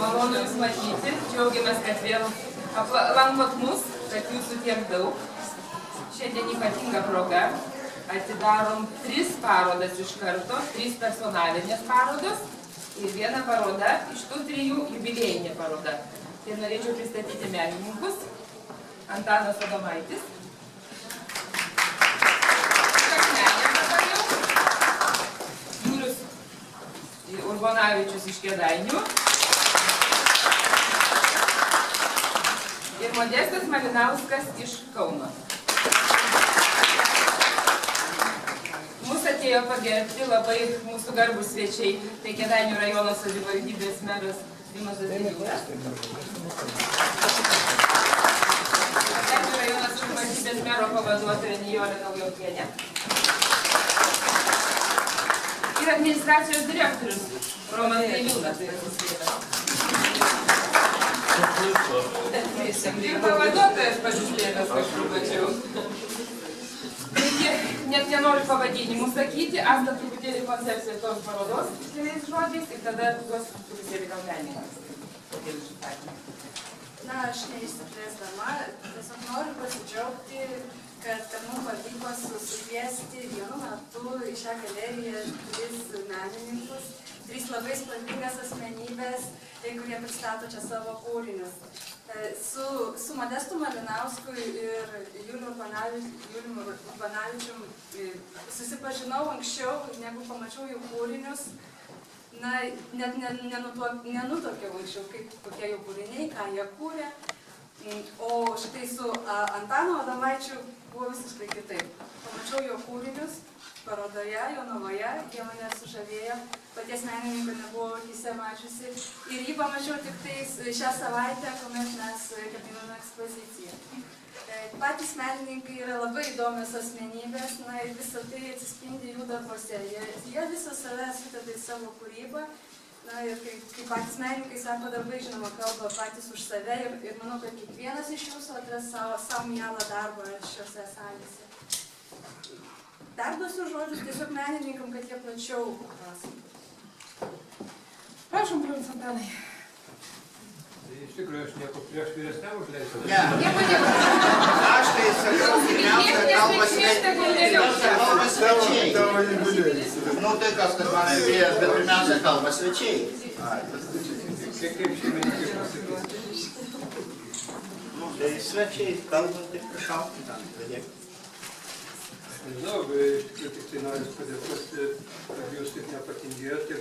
Malonu Jūs matyti, džiaugiamės, kad vėl lankot mus, kad Jūsų tiek daug. Šiandien ypatinga proga. Atidarom 3 parodas iš karto, 3 personalinės parodos ir 1 paroda iš tų 3 jubiliejinė paroda. Tai norėčiau pristatyti menininkus. Antanas Adomaitis. Julius Urbonavičius iš Kėdainių. Ir Modestas Malinauskas iš Kauno. Mūsų atėjo pagerbti labai mūsų garbūs svečiai. Tai Kėdainių rajono savivaldybės meras Rimantas Didžiulis. Kėdainių rajono savivaldybės mero pavaduotoja Nijolė Naujokienė. Ir administracijos direktorius Romas Dailiūnas. Ir pavaduotojas pasislėpęs kažkur mačiau. Taigi, net nenoriu pavadinimų sakyti, Asta truputėlį koncepciją tos parodos keliais žodžiais ir tada duos truputėlį gal menininkas. Na, aš neišsiplėsdama, tiesiog noriu pasidžiaugti, kad mums pavyko susikviesti vienu metu į šią galeriją 3 menininkus, 3 labai spalvingas asmenybės, kurie pristato čia savo kūrinius. Su Modestu Malinausku ir Julium Urbanavičium susipažinau anksčiau, negu pamačiau jų kūrinius. Na, net nenutuokiau anksčiau, kokie jų kūriniai, ką jie kūrė. O štai su Antanu Adomaičiu buvo visiškai kitaip. Pamačiau jo kūrinius parodoje, Jonavoje, jie mane sužavėjo, paties menininko nebuvau akyse mačiusi. Ir jį pamačiau tik tais šią savaitę, kuomet mes kabinome ekspoziciją. Patys menininkai yra labai įdomios asmenybės, na ir visą tai atsispindi jų darbuose. Jie visą save sudeda į savo kūrybą. Na ir kai patys menininkai sako darbai, žinoma, kalba patys už save ir manau, kad kiekvienas iš jūsų atras savo mielą darbą šiuose salėse. Dar duosiu žodžius tiesiog menininkam, kad jie plačiau pasakotų. Prašom, Brūns Antanai. Iš tikrųjų, aš nieko prieš vyresniam užleisiu. Aš tai sakau, pirmiausia, kalba svečiai. Nu tai kas, kad man vėjas, bet pirmiausia kalba svečiai. Kaip šeimininkai pasakys? Nu tai svečiai kalba, tai prašau, pradėk. Nežinau, iš tikrųjų tik tai noriu padėkoti, kad jūs taip nepatingėjot, tiek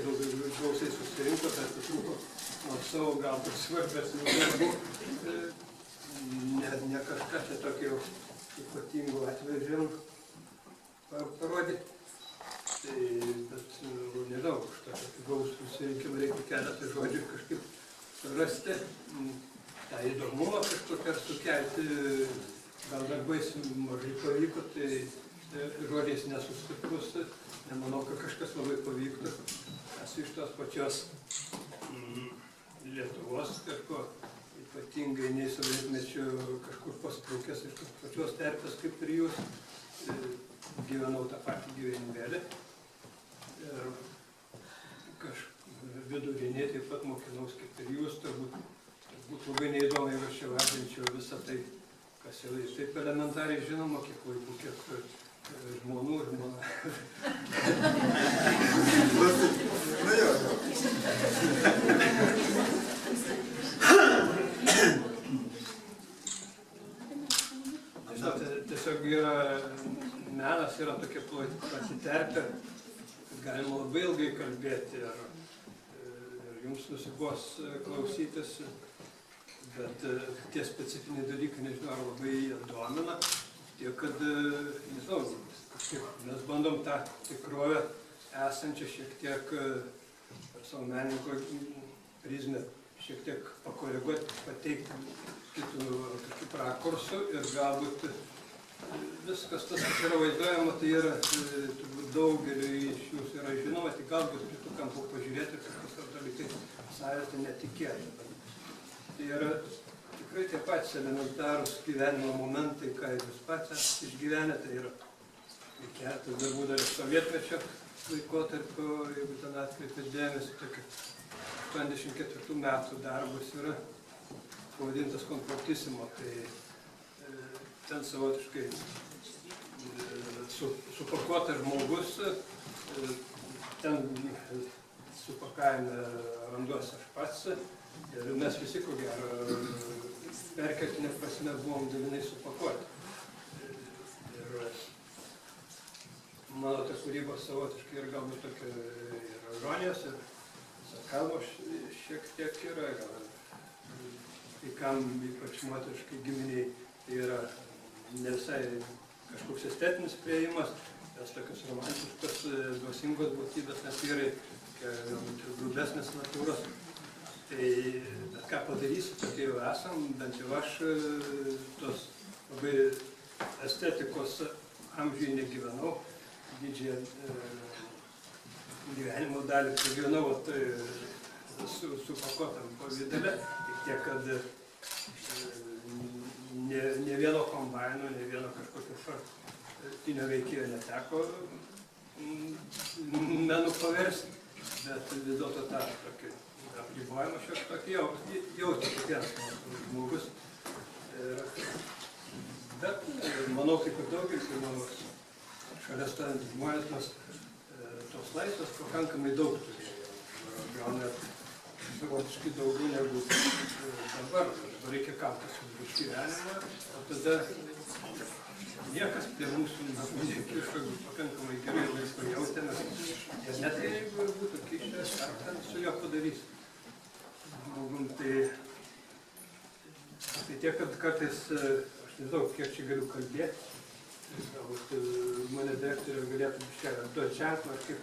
gausiai susirinkot, atitrūko nuo savo galbūt svarbesnių darbų. Ne kažką čia tokio ypatingo atvežėm parodyti. Tai, bet, nežinau, už tą gausų susirinkimą reikia keletą žodžių kažkaip surasti. tą įdomumą kažkokią sukelti, gal darbais mažai pavyko, tai žodžiais nesustiprus, nemanau, kad kažkas labai pavyktų. Esu iš tos pačios Lietuvos kažko, ypatingai nei sovietmečiu kažkur pasprūkęs iš tos pačios terpės kaip ir jūs, gyvenau tą patį gyvenimėlį. Ir vidurinė taip pat mokinaus kaip ir jūs, turbūt labai neįdomiai aš čia vardinčiau visą tai, kas jau taip elementariai žinoma, kiek vaikų, kiek žmonų, žmona. Tiesiog yra, menas yra tokia plati terpė, kad galima labai ilgai kalbėti ir jums nusibos klausytis, bet tie specifiniai dalykai, nežinau, ar labai domina, tiek, kad, nežinau, mes bandom tą tikrovę esančią šiek tiek per savo menininko prizmę šiek tiek pakoreguoti, pateikti kitų rakursų ir galbūt viskas tas, kas yra vaizduojama, tai yra turbūt daugeliui iš jūsų yra žinoma, tik galbūt kitų kampų pažiūrėti ir kažkas dalykai savęs netikėti. Tai yra tikrai tie patys elementarūs gyvenimo momentai, ką jūs pats esate išgyvenę, tai yra keletas darbų dar iš sovietmečio laikotarpio, jeigu ten atkreipėt dėmesį, tokia 1984 metų darbas yra pavadintas Confortissimo, tai ten savotiškai supakuotas žmogus, ten supakavime randuosi aš pats ir mes visi, ko gero, perkeltinė prasme buvom dalinai supakuoti. Ir mano ta kūryba savotiškai ir galbūt tokia ir ironijos, ir sarkazmo šiek tiek yra, kai kam, ypač moteriškai giminiai, tai yra ne visai kažkoks estetinis priėjimas, nes tokios romantiškos, dvasingos būtybės, nes vyrai galbūt ir grubesnės natūros. Tai bet ką padarysi, tokie jau esam, bent jau aš tos labai estetikos amžiuje negyvenau, didžiąją gyvenimo dalį pragyvenau supakuotam pavidale, tik tiek, kad ne vieno kombaino, ne vieno kažkokio šartinio veikėjo neteko menu paversti, bet vis dėlto tą tokį apribojimą šiek tokį jauti kiekvienas žmogus. Bet manau, kaip ir daugelis, ir mano šalia stovintys žmonės, mes tos laisvės pakankamai daug turėjome. Gal net savotiškai daugiau negu dabar. Dabar reikia kautis už gyvenimą, o tada niekas prie mūsų nekišo, pakankamai gerai laisvai jautėmės. Ir net jeigu būtų kišęs, ar ten su juo padarys. Žmogum, tai tiek, kad kartais, aš nežinau, kiek čia galiu kalbėti, galbūt mane direktorė galėtų biškelę duoti ženklą, aš kaip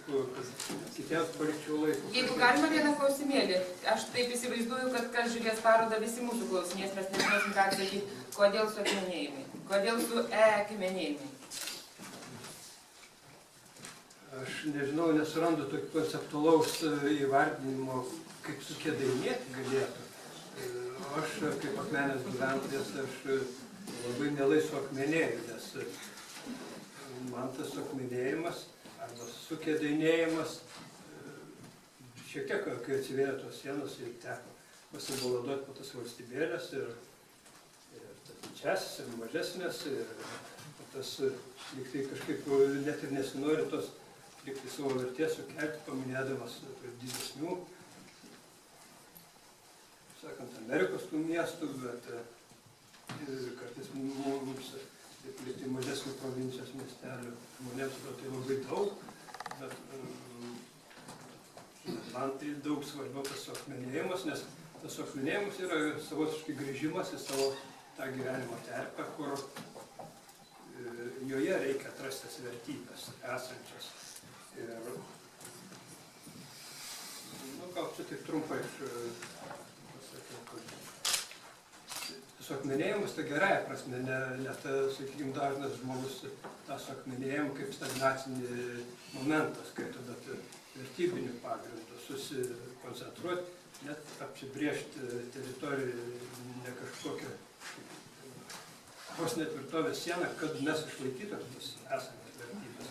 kitiems palikčiau laiko. Jeigu galima vieną klausimėlį, aš taip įsivaizduoju, kad kas žiūrės parodą, visi mūsų klausinės, mes nežinosim ką atsakyti, kodėl su akmenėjimai, kodėl su akmenėjimai. Aš nežinau, nesurandu tokio konceptualaus įvardinimo, kaip su kėdainėti galėtų. Aš kaip akmenės gyventojas, aš labai mielai su akmenėju, nes man tas suakmenėjimas arba sukėdainėjimas šiek tiek, kai atsivėrė tos sienos, ir teko pasibaladuoti po tas valstybėlės ir tas didžiasis, ir mažesnės, ir tas liktai kažkaip net ir nesinori tos liktai savo vertės sukelti, paminėdamas didesnių, sakant, Amerikos tų miestų, bet kartais mums liktai mažesnių provincijos miestelių žmonėms tai labai daug, bet man tai daug svarbiau tas suakmenėjimas, nes tas suakmenėjimas yra savotiškai grįžimas į savo tą gyvenimo terpę, kur joje reikia atrasti tas vertybės esančias. Ir, gal čia tik trumpai aš pasakiau, kad suakmenėjimas tai gerąja prasme, ne ta, sakykime, dažnas žmogus tą suakmenėjimą kaip stagnacinį momentą skaito, bet vertybinių pagrindų susikoncentruoti, net apsibriežti teritoriją ne kažkokią vos netvirtovės sieną, kad mes išlaikytume tas esamas vertybės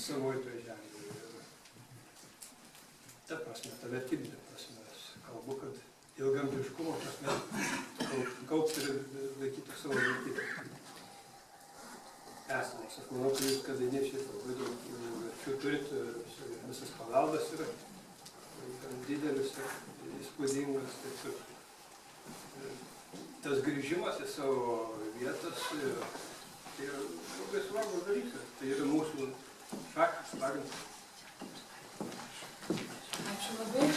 savoj toj žemėje. Ta prasme, ta vertybinė prasme, aš kalbu, kad ilgamžiškumo prasme kaupti ir laikyti savo vertybę. Esamas. Aš manau, kad jūs kėdainiečiai labai daug verčių turit, visas paveldas yra didelis ir įspūdingas. Tas grįžimas į savo vietas tai yra labai svarbus dalykas. Tai yra mūsų šaknis, pagrindas. Ačiū labai.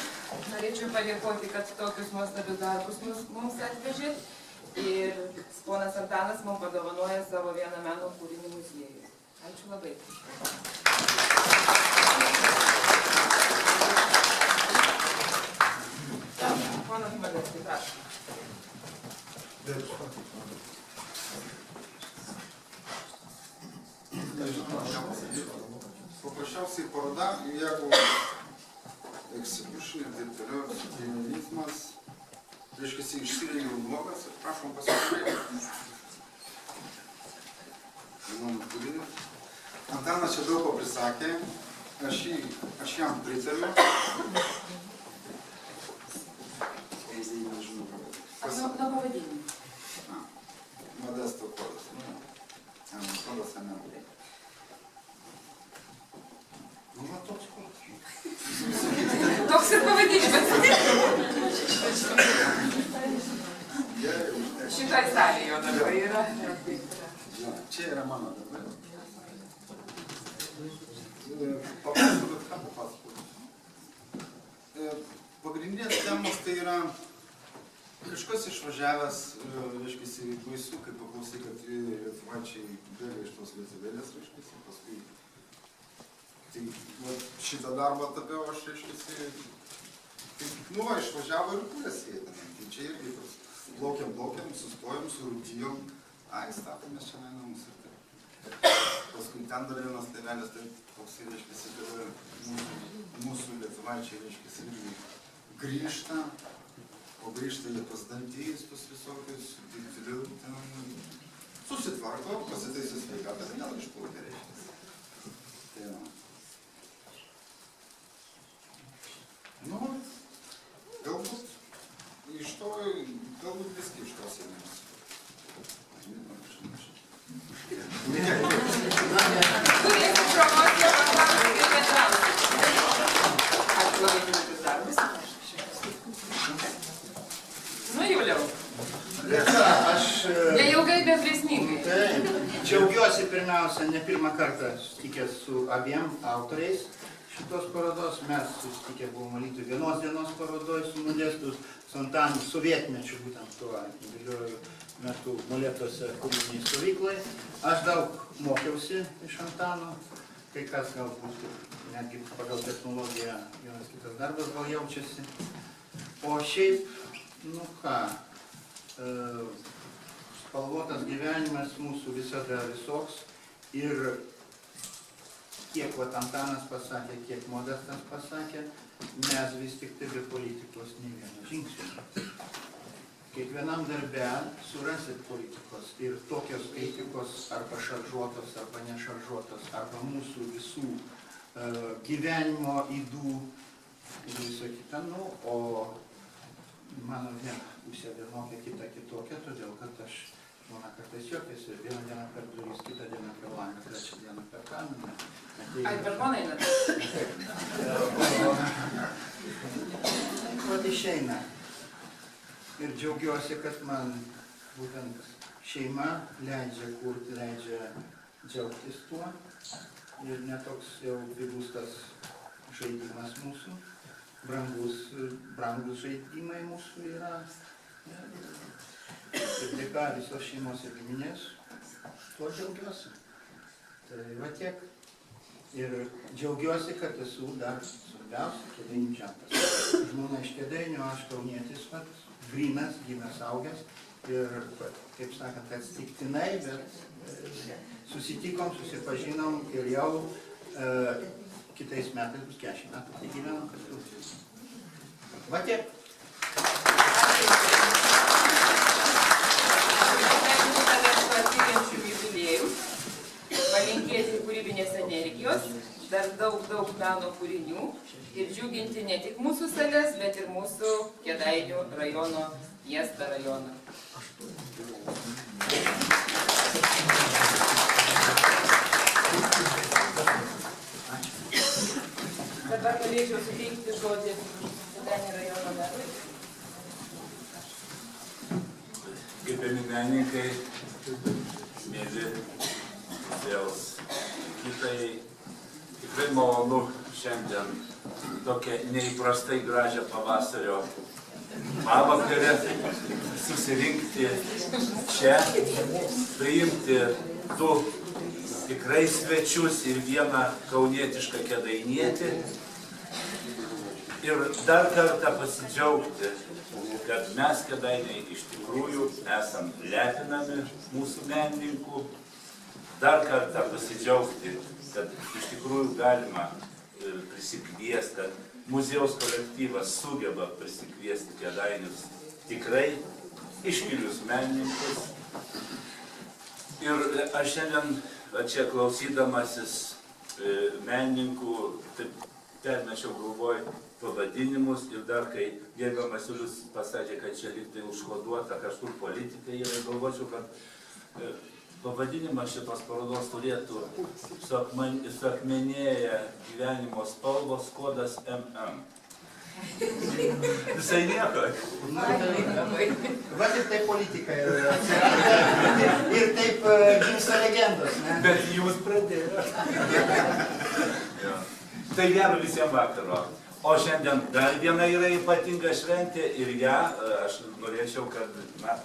Norėčiau padėkoti, kad tokius nuostabius darbus mums atvežėt. Ir ponas Antanas mums padovanoja savo vieną meno kūrinį muziejui. Ačiū labai. Ponas Malecki, prašom. Paprasčiausiai paroda, jeigu exhibition ir taip toliau, exhibicionizmas, reiškia, išsirengiau nuogas ir prašom pasižiūrėti. Antanas čia daug ko prisakė, aš jam pritariu. nežinau. Kas? Nuo pavadinimo. Modesto kodas. Kodas ane. Nu, va toks kodas. Toks ir pavadinimas. Šitoj salėje jo darbai yra. Čia yra mano darbai. Papasakot, ką papasakot. Pagrindinės temos tai yra kažkas išvažiavęs, reiškiasi, baisu, kai paklausai, kad lietuvaičiai bėga iš tos lietuvėlės, reiškiasi, paskui. Tai šitą darbą tapiau aš, reiškiasi, nu va, išvažiavo ir kūrėsi jie ten. Tai čia irgi plaukiam, sustojom, surūtijom, statėmės čia namus ir taip. Paskui ten dar vienas tėvelis, tai toks, reiškiasi, kad mūsų lietuvaičiai, reiškiasi, irgi grįžta, o grįžta jie pas dantys, pas visokius, ten susitvarko, pasitaisys sveikatą, tai gal išplaukė, reiškiasi. Tai va. Nu, galbūt iš to, galbūt viski iš tos ėmėmės. Turėsim promociją, pasakom, kaip bendrausim. Ačiū labai už darbus. Nu, Juliau. Neilgai, bet grėsmingai. Taip, džiaugiuosi pirmiausia, ne pirmą kartą susitikęs su abiem autoriais šitos parodos. Mes susitikę buvom Alytuj vienos dienos parodoj su Modestu, su Antanu sovietmečiu, būtent tuo jubiliejų metu Molėtuose kūrybinėj stovykloj. Aš daug mokiausi iš Antano, kai kas galbūt netgi pagal technologiją vienas kitas darbas gal jaučiasi. O šiaip, nu ką, spalvotas gyvenimas mūsų visada visoks ir kiek vat Antanas pasakė, kiek Modestas pasakė, mes vis tik tai be politikos nei vieno žingsnio. Kiekvienam darbe surasit politikos ir tokios kritikos arba šaržuotos, arba nešaržuotos, arba mūsų visų gyvenimo ydų ir viso kita, nu, o mano viena pusė vienokia, kita kitokia, todėl kad aš žmona kartais juokiasi, vieną dieną per duris, kitą dieną per langą, trečią dieną per kaminą. Ai, per žmoną einat? Vat išeina. Ir džiaugiuosi, kad man būtent šeima leidžia kurti, leidžia džiaugtis tuo. Ir netoks jau pigus tas žaidimas mūsų. Brangus žaidimai mūsų yra. Ir dėka visos šeimos ir giminės, tuo džiaugiuosi. Tai va tiek. Ir džiaugiuosi, kad esu dar svarbiausia Kėdainių žentas. Žmona iš Kėdainių, aš kaunietis, grynas, gimęs augęs. Ir, kaip sakant, atsitiktinai, bet susitikom, susipažinom ir jau kitais metais bus 40 metų, tai gyvenam kartu. Va tiek. Palinkėti kūrybinės energijos, dar daug meno kūrinių ir džiuginti ne tik mūsų sales, bet ir mūsų Kėdainių rajono, miestą rajoną. Dabar galėčiau suteikti žodį Kėdainių rajono merui. Gerbiami menininkai, mėly vėl kitai, tikrai malonu šiandien tokią neįprastai gražią pavasario pavakarę susirinkti čia, priimti du tikrai svečius ir vieną kaunietišką kėdainietį ir dar kartą pasidžiaugti, kad mes Kėdainiai iš tikrųjų esam lepinami mūsų menininkų. Dar kartą pasidžiaugti, kad iš tikrųjų galima prisikviesti, kad muziejaus kolektyvas sugeba prisikviesti Kėdainius tikrai iškilius menininkus. Ir aš šiandien čia klausydamasis menininkų, taip permečiau galvoj pavadinimus ir dar kai gerbiamas Julius pasakė, kad čia lyg tai užkoduota kažkur politika yra, galvočiau, kad pavadinimas šitos parodos turėtų suakmenėję gyvenimo spalvos kodas MM. Visai nieko. Va ir taip politika ir taip gimsta legendos. Bet jūs pradėjote. Tai gero visiems vakaro. O šiandien dar viena yra ypatinga šventė ir ją aš norėčiau, kad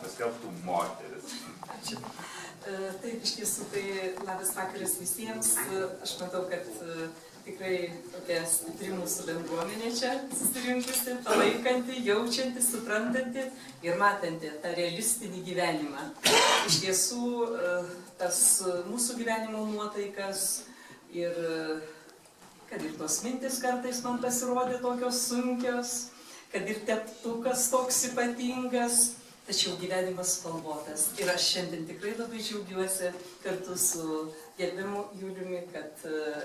paskelbtų moteris. Ačiū. Taip, iš tiesų, tai labas vakaras visiems. Aš matau, kad tikrai tokia stipri mūsų bendruomenė čia susirinkusi, palaikanti, jaučianti, suprantanti ir matanti tą realistinį gyvenimą. Iš tiesų, tas mūsų gyvenimo nuotaikas ir kad ir tos mintis kartais man pasirodė tokios sunkios, kad ir teptukas toks ypatingas, tačiau gyvenimas spalvotas. Ir aš šiandien tikrai labai džiaugiuosi kartu su gerbiamu Juliumi, kad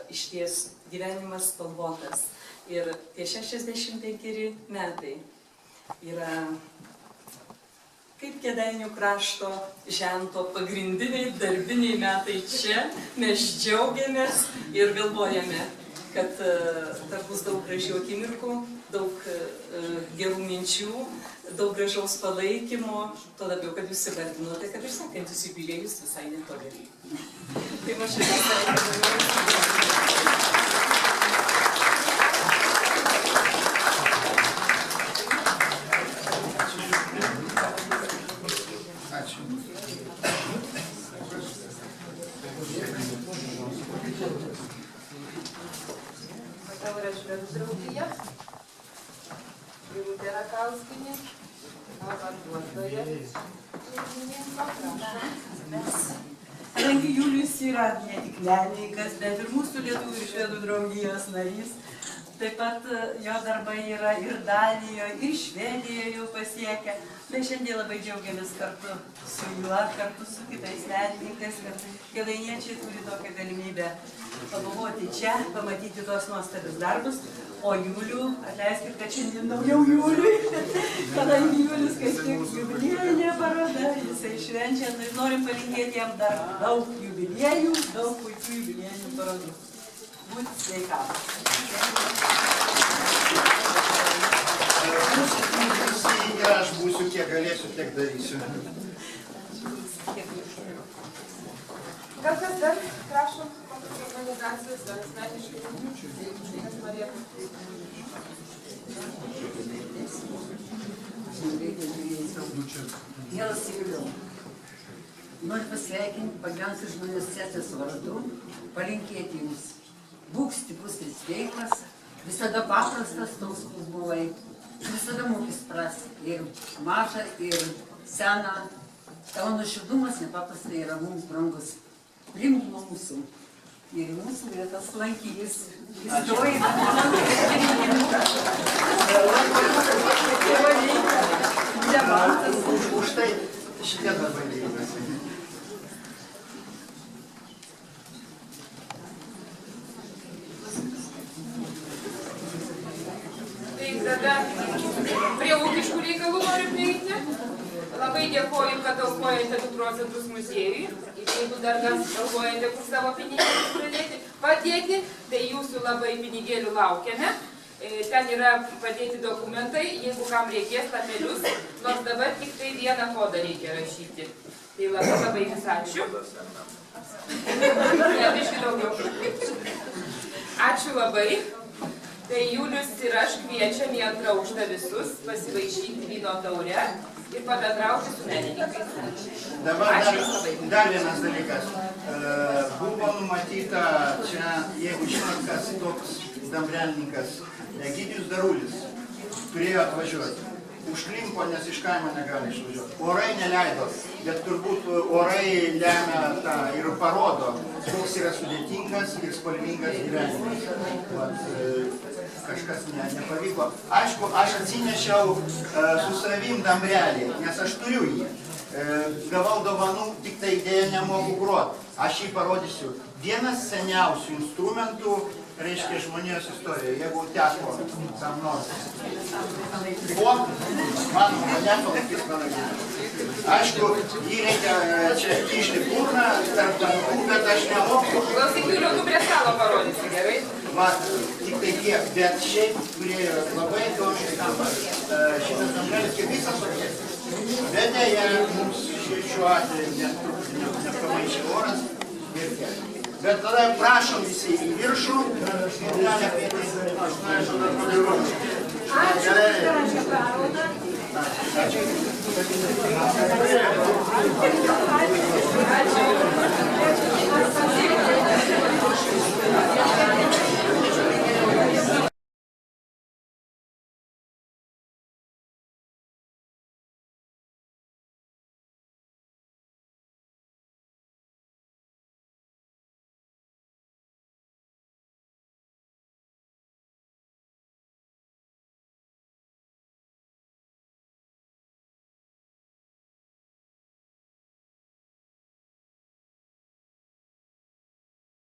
išties gyvenimas spalvotas. Ir tie 65 metai yra kaip Kėdainių krašto žento pagrindiniai darbiniai metai čia. Mes džiaugiamės ir galvojame, kad dar bus daug gražių akimirkų, daug gerų minčių, daug gražaus palaikymo, to labiau, kad jūs įvardinote, kad ir sekantis jubiliejus visai netoli. Tai aš Ačiū. Matau, yra Žvėrų draugija. Birutė Rakauskienė. Pavaduotoja. Kadangi Julius yra ne tik menininkas, bet ir mūsų lietuvių ir švedų draugijos narys, taip pat jo darbai yra ir Danijoje, ir Švedijoje jau pasiekę. Mes šiandien labai džiaugiamės kartu su juo, kartu su kitais menininkais, kad kėdainiečiai turi tokią galimybę pabuvoti čia, pamatyti tos nuostabius darbus. O Julių, atleiskit, kad šiandien daugiau Juliui, kadangi Julius kaip tik jubiliejinė paroda, jisai švenčia, tai norim palinkėti jam dar daug jubiliejų, daug puikių jubiliejinių parodų. Būti sveikam. Ir aš būsiu, kiek galėsiu, tiek darysiu. Gal kas dar prašom kokios organizacijos, ar asmeniškai, kas norėtų. Mielas Juliau, noriu pasveikinti pagyvenusių žmonių asociacijos vardu, palinkėti jums. Būk stiprus ir sveikas, visada paprastas toks, koks buvai. Visada moki suprasti ir mažą, ir seną. Tavo nuoširdumas nepaprastai yra mums brangus. Priimk nuo mūsų. Ir mūsų vietas lankys. Įstoji. Už tai šitie darbai vykdosi. Tai tada prie ūkiškų reikalų noriu prieiti. Labai dėkoju, kad aukojate 2 procentus muziejui. Ir jeigu dar galvojate, kur savo pinigėlius pradėti padėti, tai jūsų labai pinigėlių laukiame. Ten yra padėti dokumentai, jeigu kam reikės tapelius, nors dabar tik tai vieną kodą reikia rašyti. Tai labai jums ačiū. Biškį daugiau. Ačiū labai. Tai Julius ir aš kviečiam į 2. aukštą visus pasivaišinti vyno taure ir pabendrauti su menininkais. Dabar dar vienas dalykas. Buvo numatyta čia, jeigu žinot, kas toks dambrelininkas, Egidijus Darulis turėjo atvažiuoti. Užklimpo, nes iš kaimo negali išvažiuoti. Orai neleido, bet turbūt orai lemia tą ir parodo, koks yra sudėtingas ir spalvingas gyvenimas. Kažkas nepavyko. Aišku, aš atsinešiau su savim dambrelį, nes aš turiu jį. Gavau dovanų, tik tai idėją nemoku groti. Aš jį parodysiu. Vienas seniausių instrumentų reiškia žmonijos istorija, jeigu teko kam nors. O, mane palaikys mano gyvenimą. Aišku, jį reikia čia kišti burną, tarp tankų, bet aš nemoku. Klausyk, Juliau, tu prie stalo parodysi, gerai? Mat, tik tai tiek, bet šiaip turėjo labai įdomiai skamba šitas angelis, kaip visas orkestras. Bet dėja, mums šiuo atveju nepamaišė oras ir tiek. Bet tada prašom visi į viršų ir gali apie tai, aš norėčiau dar padalyvauti. Ačiū.